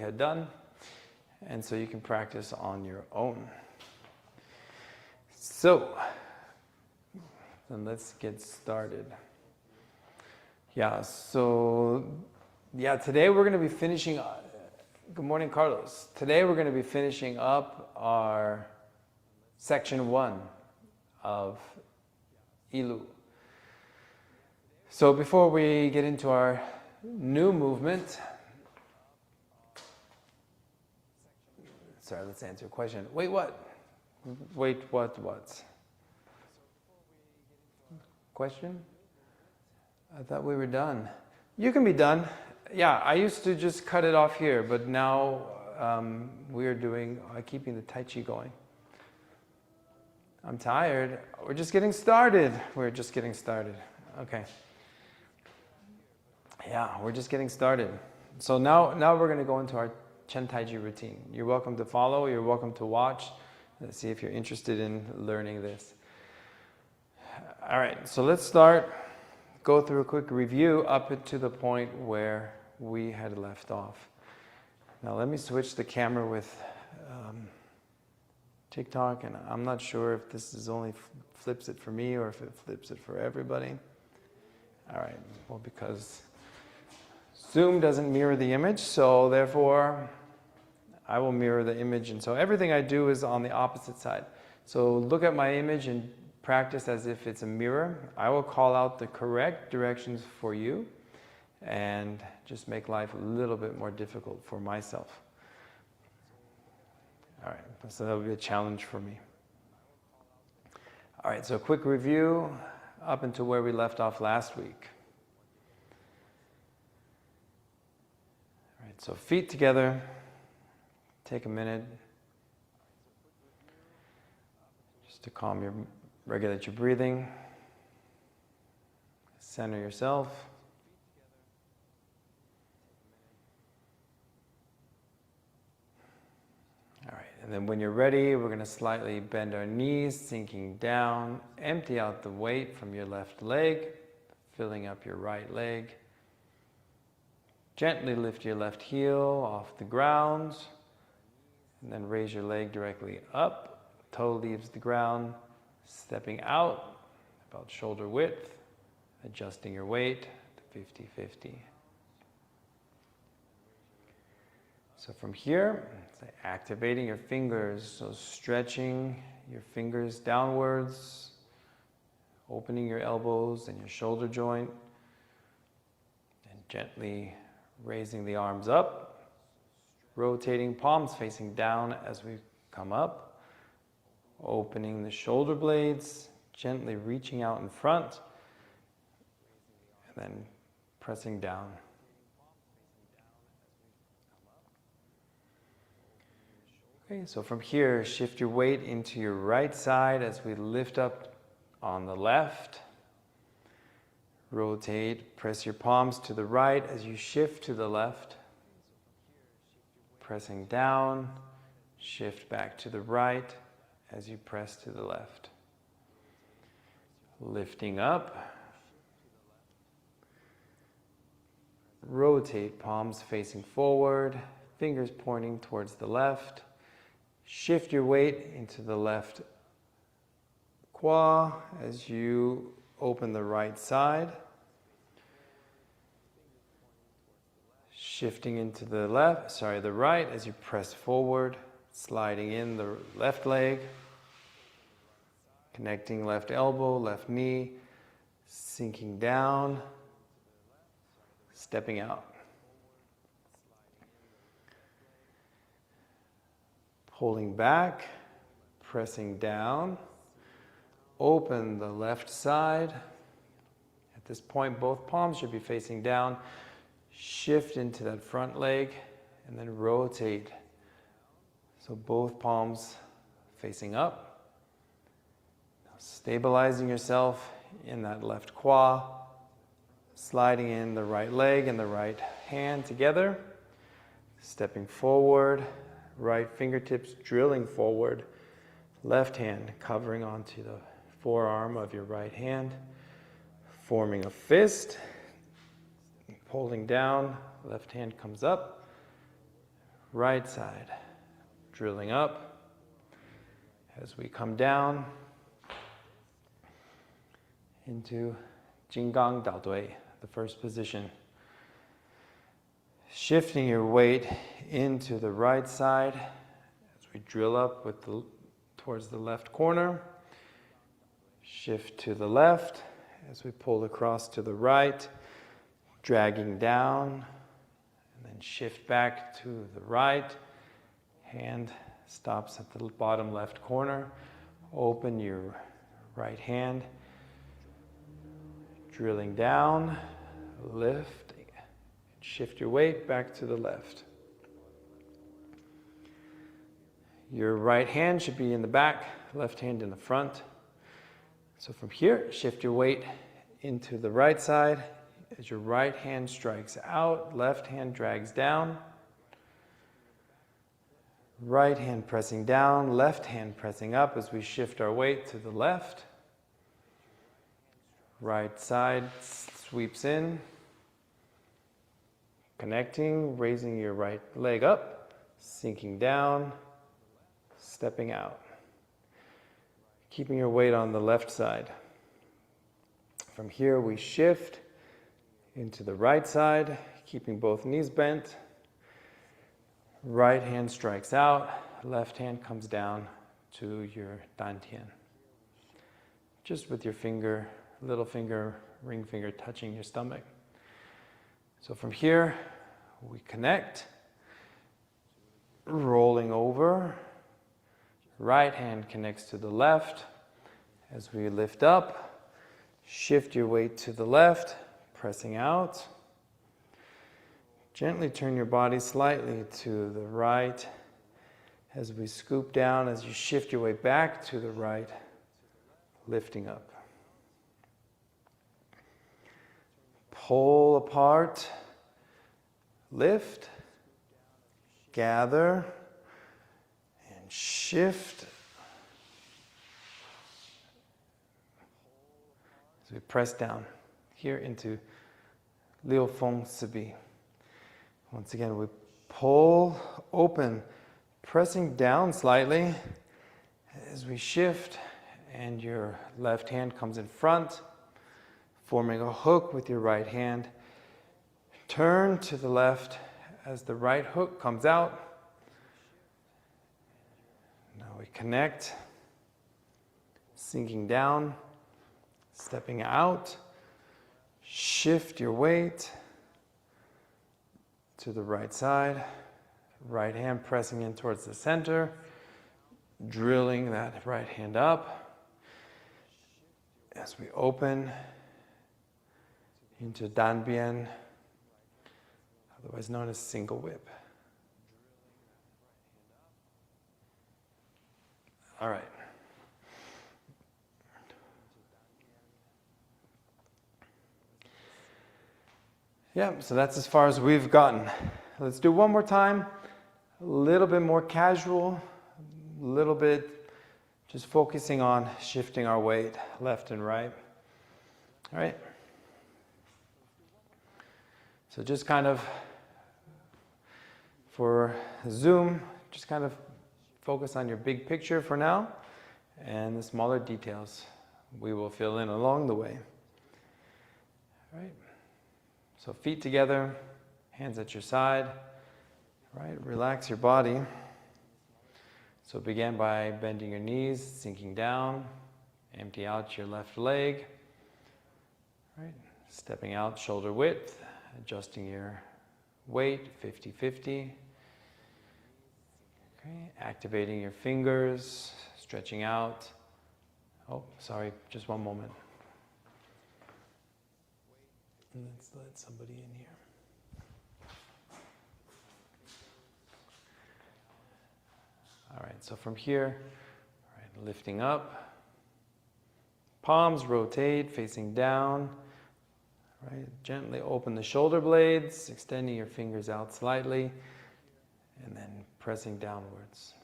had done, and so you can practice on your own. So, then let's get started. Today we're going to be finishing. Good morning, Carlos. Today we're going to be finishing up our section 1 of YiLu. So before we get into our new movement, sorry, let's answer a question. Wait, what? What? Question? I thought we were done. You can be done. Yeah, I used to just cut it off here, but now we're keeping the Taiji going. I'm tired. We're just getting started. Okay. Yeah, we're just getting started. So now we're going to go into our Chen Taiji routine. You're welcome to follow. You're welcome to watch. Let's see if you're interested in learning this. All right, so let's go through a quick review up to the point where we had left off. Now let me switch the camera with TikTok, and I'm not sure if this is only flips it for me or if it flips it for everybody. All right, well, because Zoom doesn't mirror the image, so therefore I will mirror the image, and so everything I do is on the opposite side. So look at my image and practice as if it's a mirror. I will call out the correct directions for you and just make life a little bit more difficult for myself. All right, so that'll be a challenge for me. All right, so a quick review up until where we left off last week. All right, so feet together. Take a minute just to regulate your breathing. Center yourself. All right, and then when you're ready, we're going to slightly bend our knees, sinking down. Empty out the weight from your left leg, filling up your right leg. Gently lift your left heel off the ground, and then raise your leg directly up. Toe leaves the ground, stepping out about shoulder width, adjusting your weight to 50-50. So from here, activating your fingers, so stretching your fingers downwards, opening your elbows and your shoulder joint, and gently raising the arms up, rotating palms facing down as we come up, opening the shoulder blades, gently reaching out in front, and then pressing down. Okay, so from here, shift your weight into your right side as we lift up on the left. Rotate, press your palms to the right as you shift to the left. Pressing down, shift back to the right as you press to the left. Lifting up. Rotate, palms facing forward, fingers pointing towards the left. Shift your weight into the left quad as you open the right side. Shifting into the right as you press forward, sliding in the left leg, connecting left elbow, left knee, sinking down, stepping out. Pulling back, pressing down, open the left side. At this point, both palms should be facing down. Shift into that front leg and then rotate. So both palms facing up. Now stabilizing yourself in that left quad. Sliding in the right leg and the right hand together. Stepping forward. Right fingertips drilling forward. Left hand covering onto the forearm of your right hand. Forming a fist. Holding down, left hand comes up, right side. Drilling up as we come down into Jinggang Dao Dui, the first position. Shifting your weight into the right side as we drill up with towards the left corner. Shift to the left as we pull across to the right, dragging down, and then shift back to the right. Hand stops at the bottom left corner. Open your right hand, drilling down, lift, shift your weight back to the left. Your right hand should be in the back, left hand in the front. So from here, shift your weight into the right side. As your right hand strikes out, left hand drags down. Right hand pressing down, left hand pressing up as we shift our weight to the left. Right side sweeps in. Connecting, raising your right leg up, sinking down, stepping out. Keeping your weight on the left side. From here we shift into the right side, keeping both knees bent. Right hand strikes out, left hand comes down to your dantian. Just with your finger, little finger, ring finger touching your stomach. So from here, we connect, rolling over. Right hand connects to the left. As we lift up, shift your weight to the left, pressing out. Gently turn your body slightly to the right as we scoop down, as you shift your weight back to the right, lifting up. Pull apart, lift, gather, and shift. As we press down here into Liu Feng Sibi. Once again, we pull open, pressing down slightly as we shift, and your left hand comes in front, forming a hook with your right hand. Turn to the left as the right hook comes out. Now we connect, sinking down, stepping out, shift your weight to the right side, right hand pressing in towards the center, drilling that right hand up as we open into Danbian, otherwise known as single whip. All right. Yeah, so that's as far as we've gotten. Let's do one more time. A little bit more casual, a little bit just focusing on shifting our weight left and right. All right. So just kind of, for Zoom, just kind of focus on your big picture for now, and the smaller details we will fill in along the way. All right. So feet together, hands at your side, right? Relax your body. So begin by bending your knees, sinking down, empty out your left leg, right? Stepping out shoulder width, adjusting your weight 50-50. Okay, activating your fingers, stretching out. Oh, sorry, just one moment. Let's let somebody in here. All right, so from here, all right, lifting up. Palms rotate, facing down. Right, gently open the shoulder blades, extending your fingers out slightly, and then pressing downwards.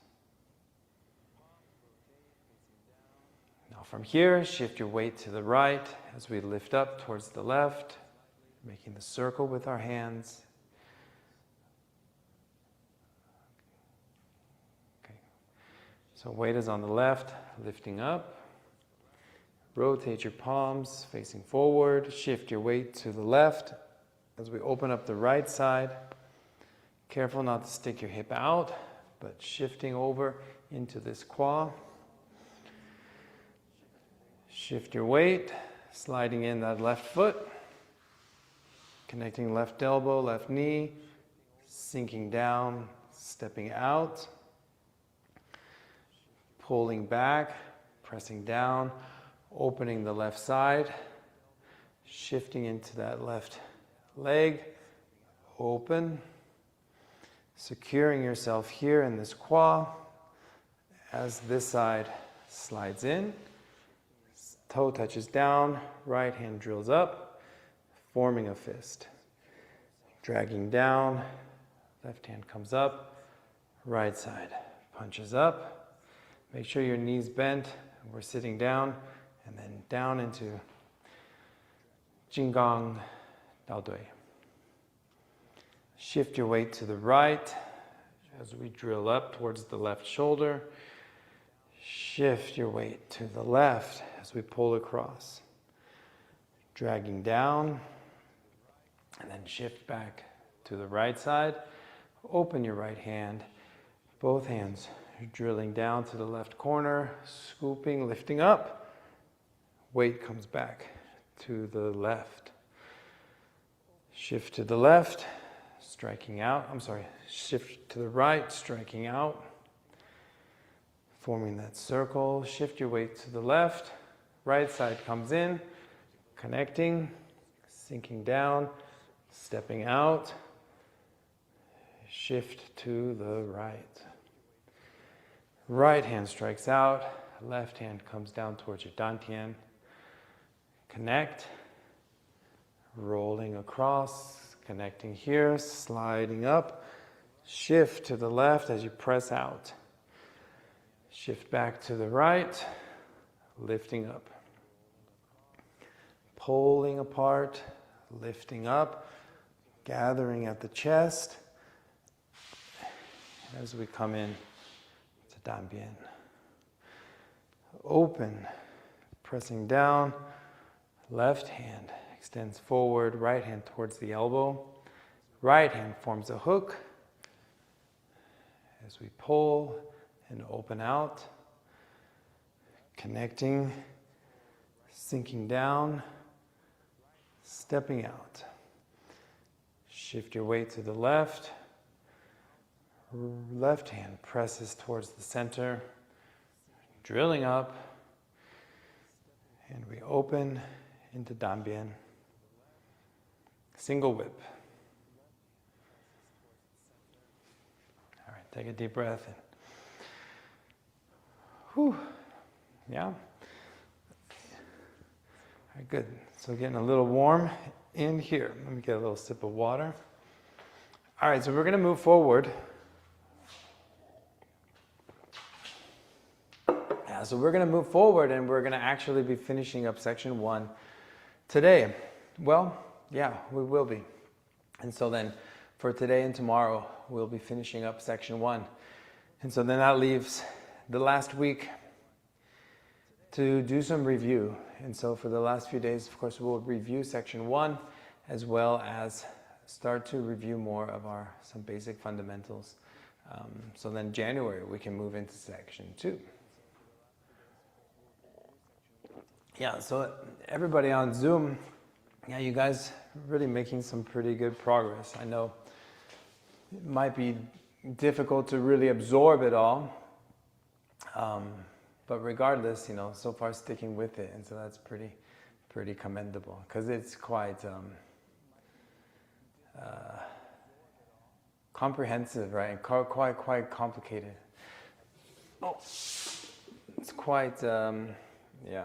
Now from here, shift your weight to the right as we lift up towards the left, making the circle with our hands. So weight is on the left, lifting up. Rotate your palms facing forward. Shift your weight to the left as we open up the right side. Careful not to stick your hip out, but shifting over into this kwa. Shift your weight, sliding in that left foot. Connecting left elbow, left knee. Sinking down, stepping out. Pulling back, pressing down. Opening the left side, shifting into that left leg, open, securing yourself here in this kwa as this side slides in, toe touches down, right hand drills up, forming a fist, dragging down, left hand comes up, right side punches up, make sure your knees bent, we're sitting down, and then down into Jinggang Dao Dui. Shift your weight to the right as we drill up towards the left shoulder. Shift your weight to the left as we pull across. Dragging down, and then shift back to the right side. Open your right hand, both hands drilling down to the left corner, scooping, lifting up. Weight comes back to the left. Shift to the left, striking out. Shift to the right, striking out. Forming that circle. Shift your weight to the left. Right side comes in, connecting, sinking down, stepping out. Shift to the right. Right hand strikes out. Left hand comes down towards your dantian. Connect, rolling across, connecting here, sliding up, shift to the left as you press out. Shift back to the right, lifting up. Pulling apart, lifting up, gathering at the chest as we come in to Danbian. Open, pressing down. Left hand extends forward, right hand towards the elbow. Right hand forms a hook as we pull and open out. Connecting, sinking down, stepping out. Shift your weight to the left. Left hand presses towards the center, drilling up, and we open into Danbian. Single whip. All right, take a deep breath in. Whew. Yeah? All right, good. So getting a little warm in here. Let me get a little sip of water. All right, so we're going to move forward. So we're going to move forward and we're going to actually be finishing up section 1 today. Well, yeah, we will be. And so then for today and tomorrow, we'll be finishing up section 1. And so then that leaves the last week to do some review. And so for the last few days, of course, we'll review section 1 as well as start to review more of some basic fundamentals. So then January, we can move into section 2. Yeah, so everybody on Zoom, yeah, you guys are really making some pretty good progress. I know it might be difficult to really absorb it all, but regardless, so far sticking with it, and so that's pretty commendable because it's quite comprehensive, right? And quite complicated. Oh, it's quite yeah.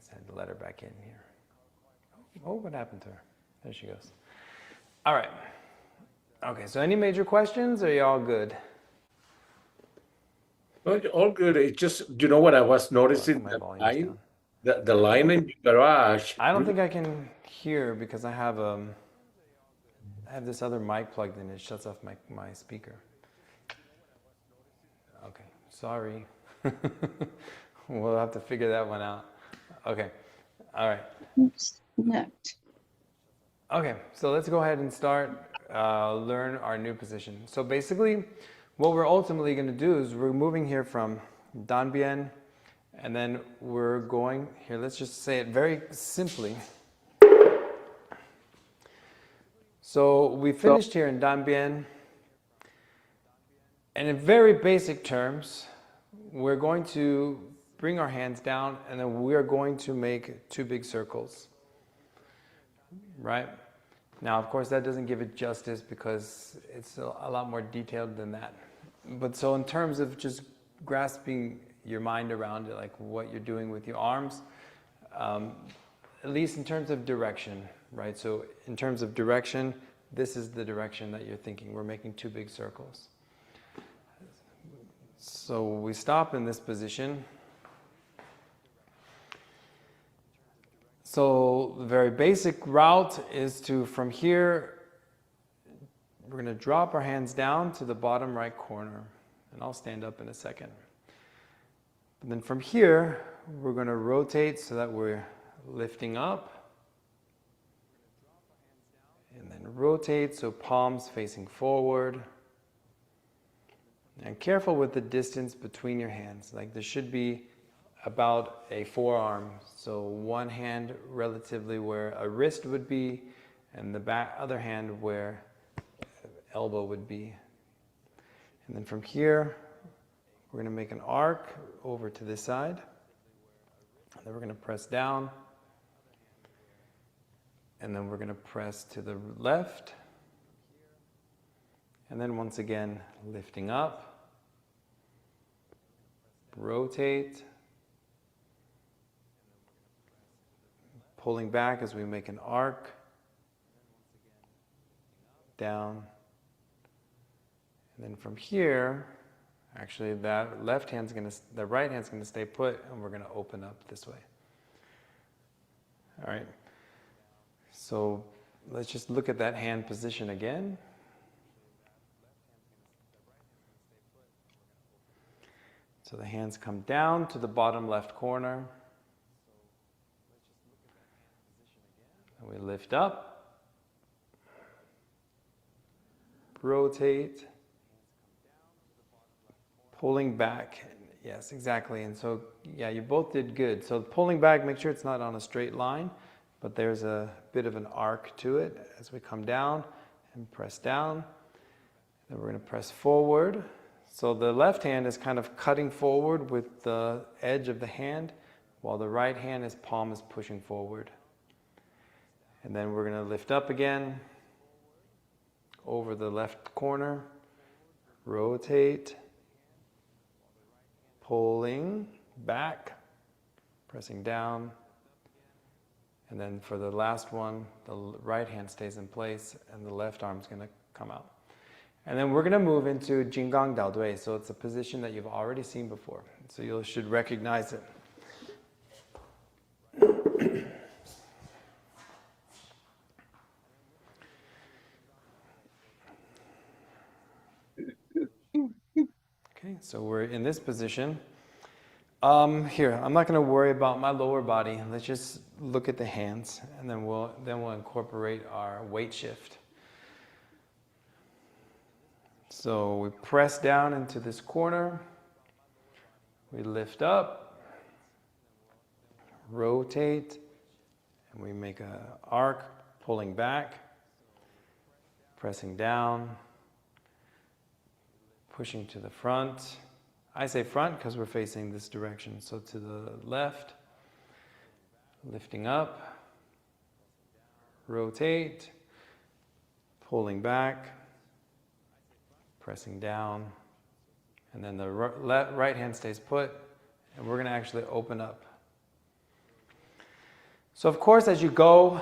Had to let her back in here. Oh, what happened to her? There she goes. All right. Okay, so any major questions, or are you all good? Well, all good. It's just, you know what I was noticing? The line in your garage. I don't think I can hear because I have this other mic plugged in. It shuts off my speaker. Sorry. We'll have to figure that one out. Okay. All right. Oops. Connect. Okay, so let's go ahead and start learn our new position. So basically, what we're ultimately going to do is we're moving here from Danbian, and then we're going here. Let's just say it very simply. So we finished here in Danbian, and in very basic terms, we're going to bring our hands down, and then we're going to make two big circles. Right? Now, of course, that doesn't give it justice because it's a lot more detailed than that. But so in terms of just grasping your mind around it, like what you're doing with your arms, at least in terms of direction, right? So in terms of direction, this is the direction that you're thinking. We're making two big circles. So we stop in this position. So the very basic route is to, from here, we're going to drop our hands down to the bottom right corner. And I'll stand up in a second. And then from here, we're going to rotate so that we're lifting up. And then rotate so palms facing forward. And careful with the distance between your hands. Like there should be about a forearm, so one hand relatively where a wrist would be, and the other hand where elbow would be. And then from here, we're going to make an arc over to this side. And then we're going to press down. And then we're going to press to the left. And then once again, lifting up. Rotate. Pulling back as we make an arc, down, and then from here, actually the right hand's going to stay put, and we're going to open up this way. All right. So let's just look at that hand position again. So the hands come down to the bottom left corner. And we lift up, rotate, pulling back. Yes, exactly. And so, yeah, you both did good. So pulling back, make sure it's not on a straight line, but there's a bit of an arc to it as we come down and press down. Then we're going to press forward. So the left hand is kind of cutting forward with the edge of the hand, while the right hand palm is pushing forward. And then we're going to lift up again, over the left corner, rotate, pulling back, pressing down, and then for the last one, the right hand stays in place and the left arm is going to come out. And then we're going to move into Jinggang Dao Dui, so it's a position that you've already seen before, so you should recognize it. Okay, so we're in this position. Here, I'm not going to worry about my lower body. Let's just look at the hands, and then we'll incorporate our weight shift. So we press down into this corner. We lift up, rotate, and we make an arc, pulling back, pressing down, pushing to the front. I say front because we're facing this direction. So to the left, lifting up, rotate, pulling back, pressing down, and then the right hand stays put, and we're going to actually open up. So of course, as you go,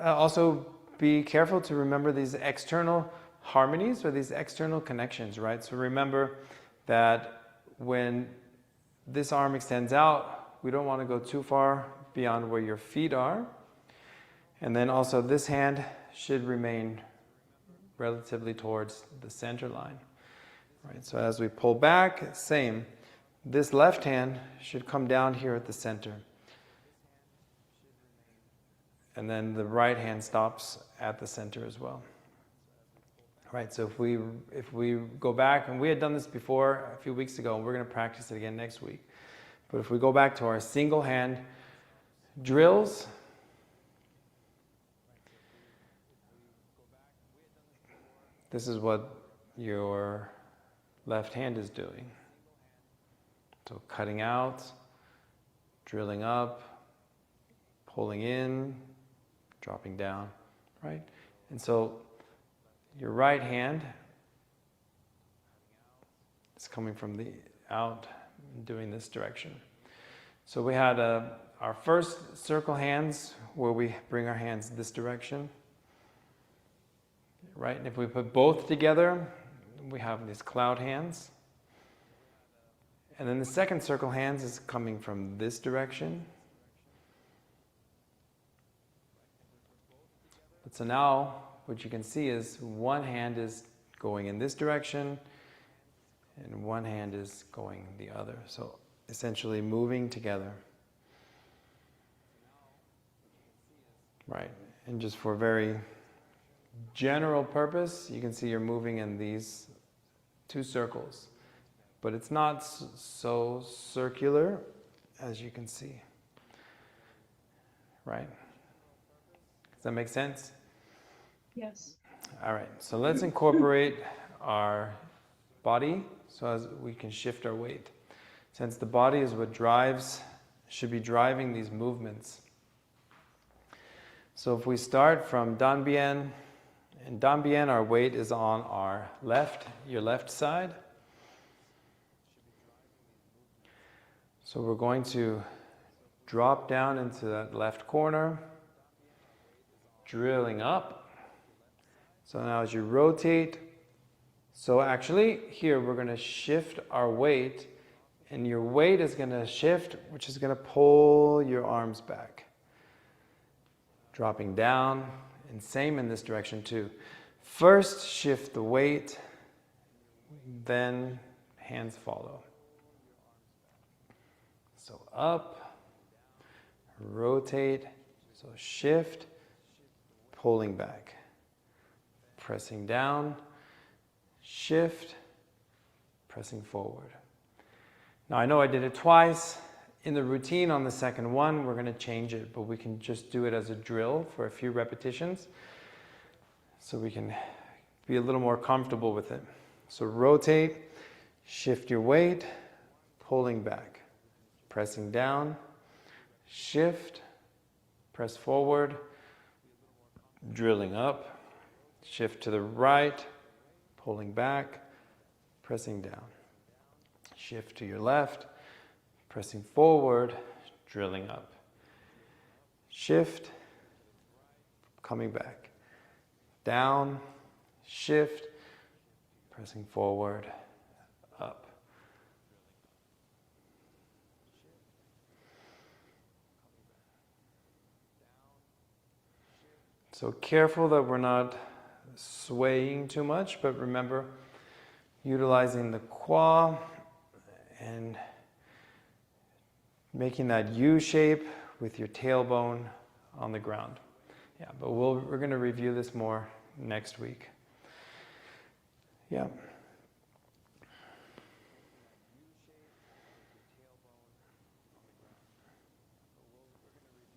also be careful to remember these external harmonies or these external connections, right? So remember that when this arm extends out, we don't want to go too far beyond where your feet are. And then also this hand should remain relatively towards the center line, right? So as we pull back, same. this left hand should come down here at the center. And then the right hand stops at the center as well. Right, so if we go back, and we had done this before a few weeks ago, and we're going to practice it again next week. But if we go back to our single hand drills, this is what your left hand is doing. So cutting out, drilling up, pulling in, dropping down, right? And so your right hand is coming from the out, doing this direction. So we had our first circle hands where we bring our hands this direction, right? And if we put both together, we have these cloud hands. And then the second circle hands is coming from this direction. But so now what you can see is one hand is going in this direction and one hand is going the other. So essentially moving together. Right. And just for very general purpose, you can see you're moving in these two circles. But it's not so circular as you can see. Right? Does that make sense? Yes. All right, so let's incorporate our body so as we can shift our weight. Since the body is what should be driving these movements. So if we start from Danbian, in Danbian our weight is on your left side. So we're going to drop down into that left corner, drilling up. So now as you rotate, so actually here we're going to shift our weight, and your weight is going to shift, which is going to pull your arms back. Dropping down, and same in this direction too. First shift the weight, then hands follow. So up, rotate, so shift, pulling back, pressing down, shift, pressing forward. Now I know I did it twice. In the routine on the second one, we're going to change it, but we can just do it as a drill for a few repetitions so we can be a little more comfortable with it. So rotate, shift your weight, pulling back, pressing down, shift, press forward, drilling up, shift to the right, pulling back, pressing down. Shift to your left, pressing forward, drilling up. Shift, coming back. Down, shift, pressing forward, up. So careful that we're not swaying too much, but remember, utilizing the qua and making that U shape with your tailbone on the ground. Yeah, but we're going to review this more next week. Yeah.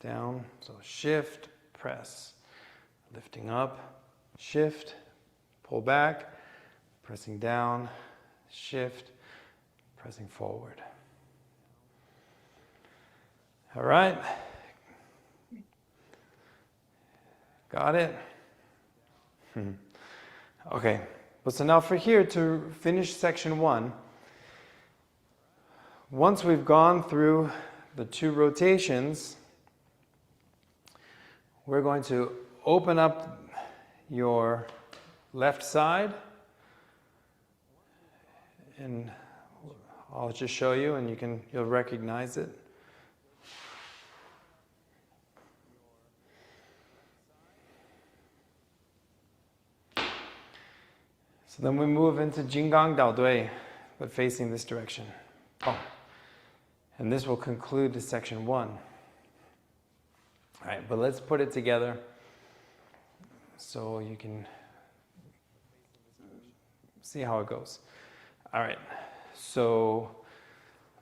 Down, so shift, press, lifting up, shift, pull back, pressing down, shift, pressing forward. All right. Got it? Okay. But so now for here, to finish section 1, once we've gone through the 2 rotations, we're going to open up your left side, and I'll just show you and you'll recognize it. So then we move into Jinggang Dao Dui, but facing this direction. Oh. And this will conclude section 1. All right, but let's put it together so you can see how it goes. All right, so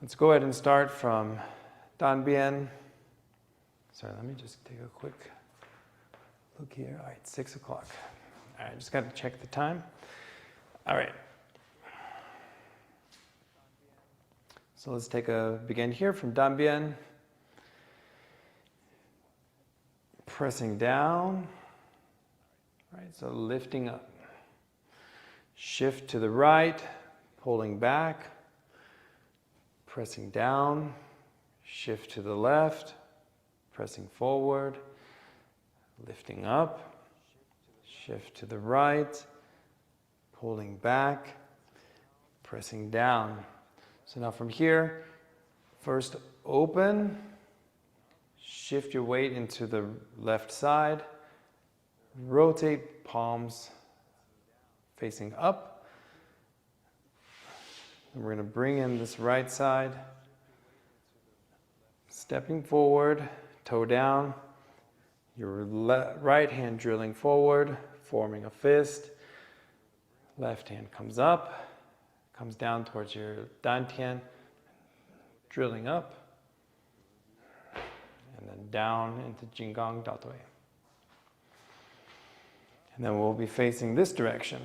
let's go ahead and start from Dan Bien. Sorry, let me just take a quick look here. All right, 6 o'clock. All right, just got to check the time. All right. So let's begin here from Dan Bien. Pressing down. All right, so lifting up. Shift to the right, pulling back. Pressing down. Shift to the left, pressing forward. Lifting up. Shift to the right, pulling back, pressing down. So now from here, first open, shift your weight into the left side, rotate palms facing up. And we're going to bring in this right side, stepping forward, toe down, your right hand drilling forward, forming a fist. Left hand comes up, comes down towards your dantian, drilling up, and then down into Jinggang Datoi. And then we'll be facing this direction.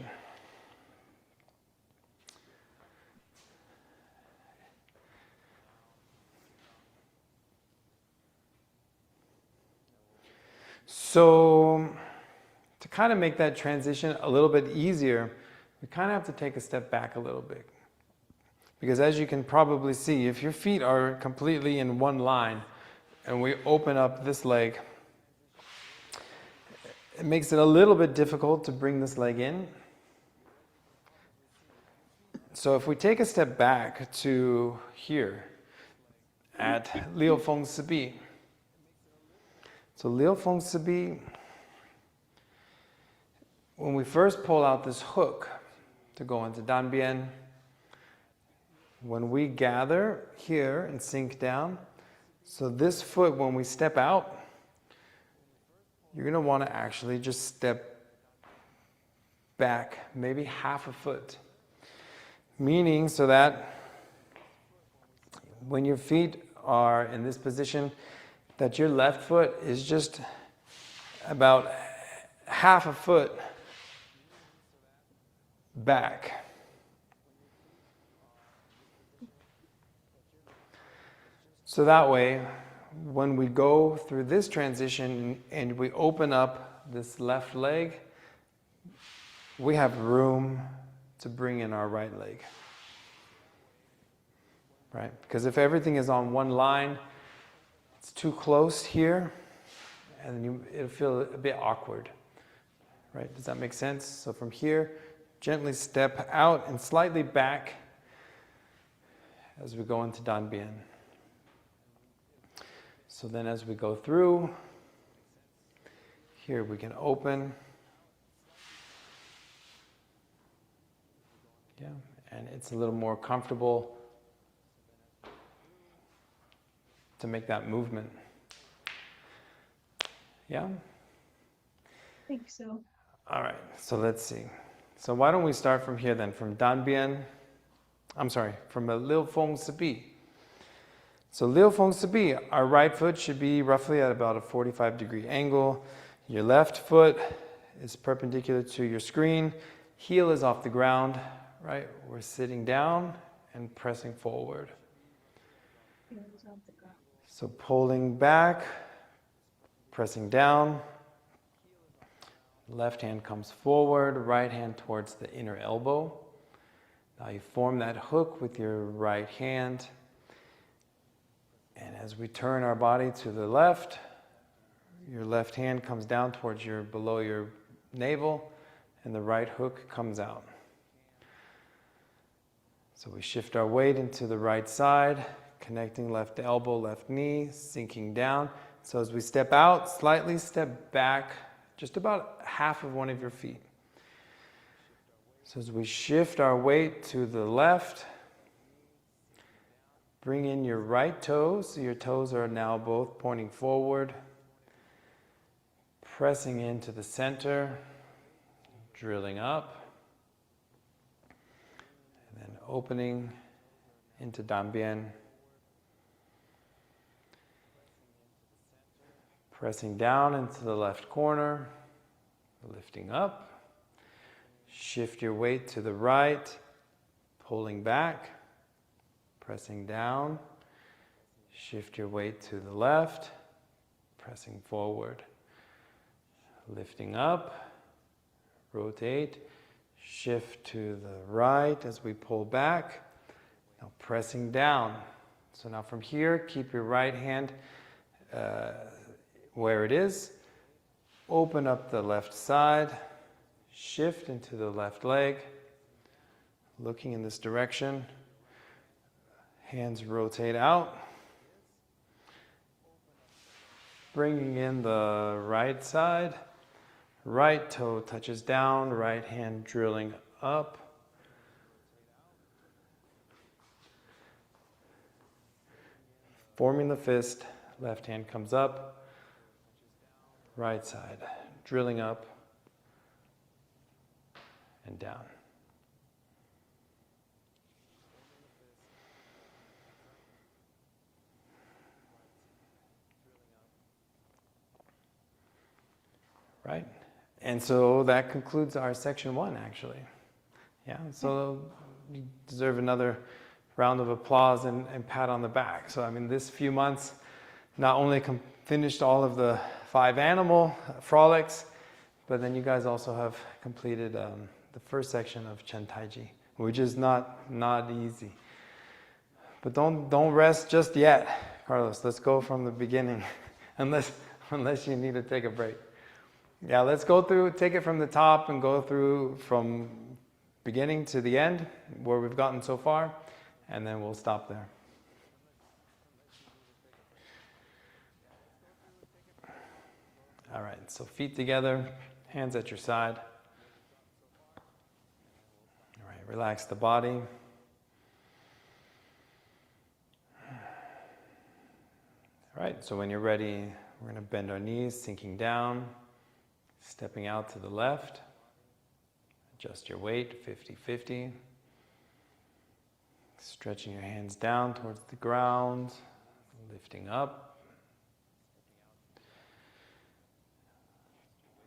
So to kind of make that transition a little bit easier, we kind of have to take a step back a little bit. Because as you can probably see, if your feet are completely in one line and we open up this leg, it makes it a little bit difficult to bring this leg in. So if we take a step back to here at Liu Feng Sibi. So Liu Feng Sibi, when we first pull out this hook to go into Dan Bien, when we gather here and sink down, so this foot, when we step out, you're going to want to actually just step back maybe half a foot. Meaning so that when your feet are in this position, that your left foot is just about half a foot back. So that way, when we go through this transition and we open up this left leg, we have room to bring in our right leg. Right? Because if everything is on one line, it's too close here, and it'll feel a bit awkward. Right? Does that make sense? So from here, gently step out and slightly back as we go into Dan Bien. So then as we go through, here we can open. Yeah, and it's a little more comfortable to make that movement. Yeah? I think so. All right, so let's see. So why don't we start from here then, from Dan Bien, from Liu Feng Sibi. So Liu Feng Sibi, our right foot should be roughly at about a 45-degree angle. Your left foot is perpendicular to your screen. Heel is off the ground, right? We're sitting down and pressing forward. So pulling back, pressing down. Left hand comes forward, right hand towards the inner elbow. Now you form that hook with your right hand. And as we turn our body to the left, your left hand comes down towards below your navel, and the right hook comes out. So we shift our weight into the right side, connecting left elbow, left knee, sinking down. So as we step out, slightly step back, just about half of one of your feet. So as we shift our weight to the left, Bring in your right toes. So your toes are now both pointing forward. Pressing into the center. Drilling up. And then opening into Danbian. Pressing down into the left corner. Lifting up. Shift your weight to the right. Pulling back. Pressing down, shift your weight to the left, pressing forward, lifting up, rotate, shift to the right as we pull back, now pressing down. So now from here, keep your right hand where it is, open up the left side, shift into the left leg, looking in this direction. Hands rotate out. Bringing in the right side. Right toe touches down, right hand drilling up. Forming the fist, left hand comes up. Right side, drilling up and down. Right? And so that concludes our section 1, actually. Yeah, so you deserve another round of applause and pat on the back. So, I mean, this few months not only finished all of the 5 animal frolics, but then you guys also have completed the first section of Chen Taiji, which is not easy. But don't rest just yet, Carlos. Let's go from the beginning, unless you need to take a break. Yeah, let's go through, take it from the top and go through from beginning to the end, where we've gotten so far, and then we'll stop there. All right, so feet together, hands at your side. All right, relax the body. All right, so when you're ready, we're going to bend our knees, sinking down. Stepping out to the left, adjust your weight, 50-50. Stretching your hands down towards the ground, lifting up.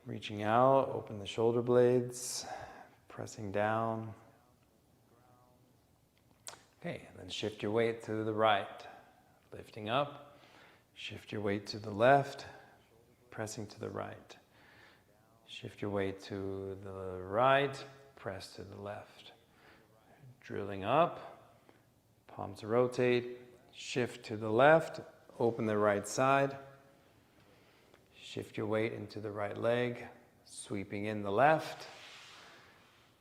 Reaching out, open the shoulder blades, pressing down. Okay, and then shift your weight to the right, lifting up. Shift your weight to the left, pressing to the right. Shift your weight to the right, press to the left. Drilling up, palms rotate, shift to the left, open the right side. Shift your weight into the right leg, sweeping in the left,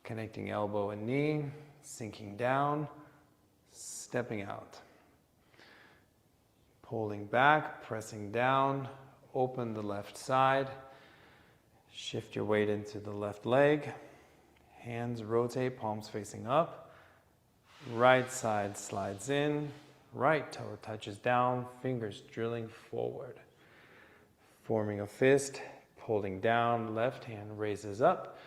connecting elbow and knee, sinking down, stepping out. Pulling back, pressing down, open the left side. Shift your weight into the left leg. Hands rotate, palms facing up. Right side slides in. Right toe touches down, fingers drilling forward. Forming a fist, pulling down, left hand raises up.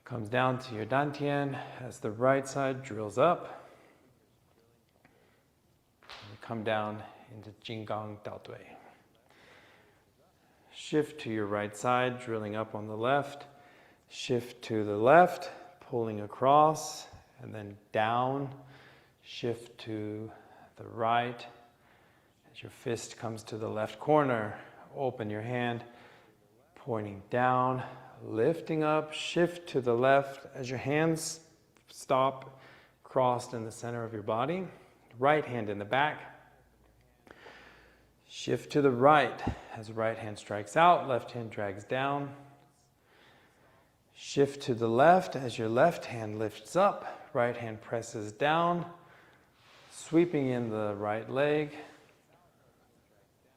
Comes down to your dantian as the right side drills up. And come down into Jinggang Daotui. Shift to your right side, drilling up on the left. Shift to the left, pulling across, and then down. Shift to the right. As your fist comes to the left corner, open your hand, pointing down, lifting up. Shift to the left as your hands stop crossed in the center of your body. Right hand in the back. Shift to the right as right hand strikes out, left hand drags down. Shift to the left as your left hand lifts up, right hand presses down, sweeping in the right leg,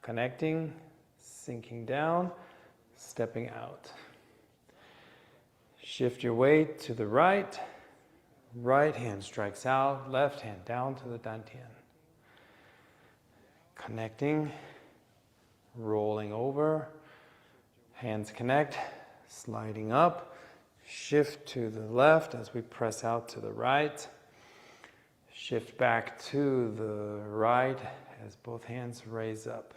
connecting, sinking down, stepping out. Shift your weight to the right, right hand strikes out, left hand down to the dantian. Connecting, rolling over, hands connect, sliding up, shift to the left as we press out to the right, shift back to the right as both hands raise up,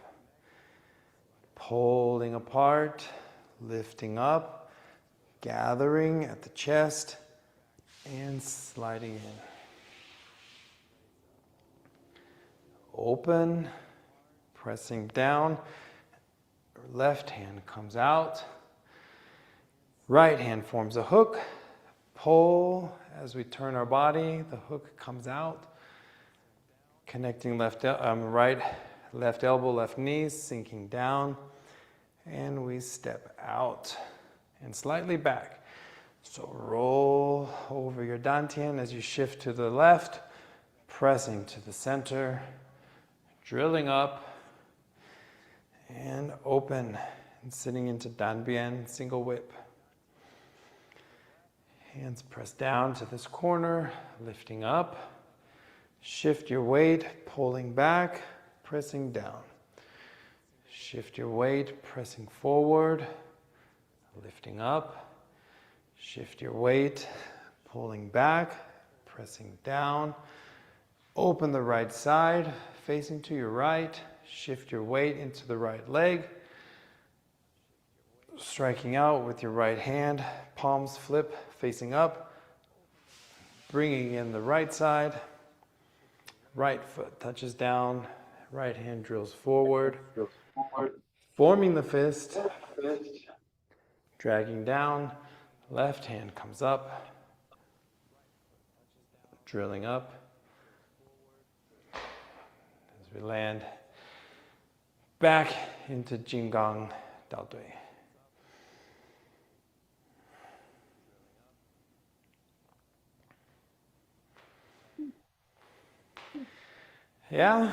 pulling apart, lifting up, gathering at the chest, and sliding in. Open, pressing down, left hand comes out, right hand forms a hook, pull as we turn our body, the hook comes out, connecting left elbow, left knee, sinking down, and we step out and slightly back. So roll over your dantian as you shift to the left, pressing to the center, drilling up, and open, and sitting into danbian, single whip. Hands press down to this corner, lifting up. Shift your weight, pulling back, pressing down. Shift your weight, pressing forward, lifting up. Shift your weight, pulling back, pressing down. Open the right side, facing to your right. Shift your weight into the right leg. Striking out with your right hand, palms flip, facing up. Bringing in the right side. Right foot touches down, right hand drills forward. Forming the fist, dragging down, left hand comes up, drilling up. As we land back into Jinggang Dao Dui. Yeah,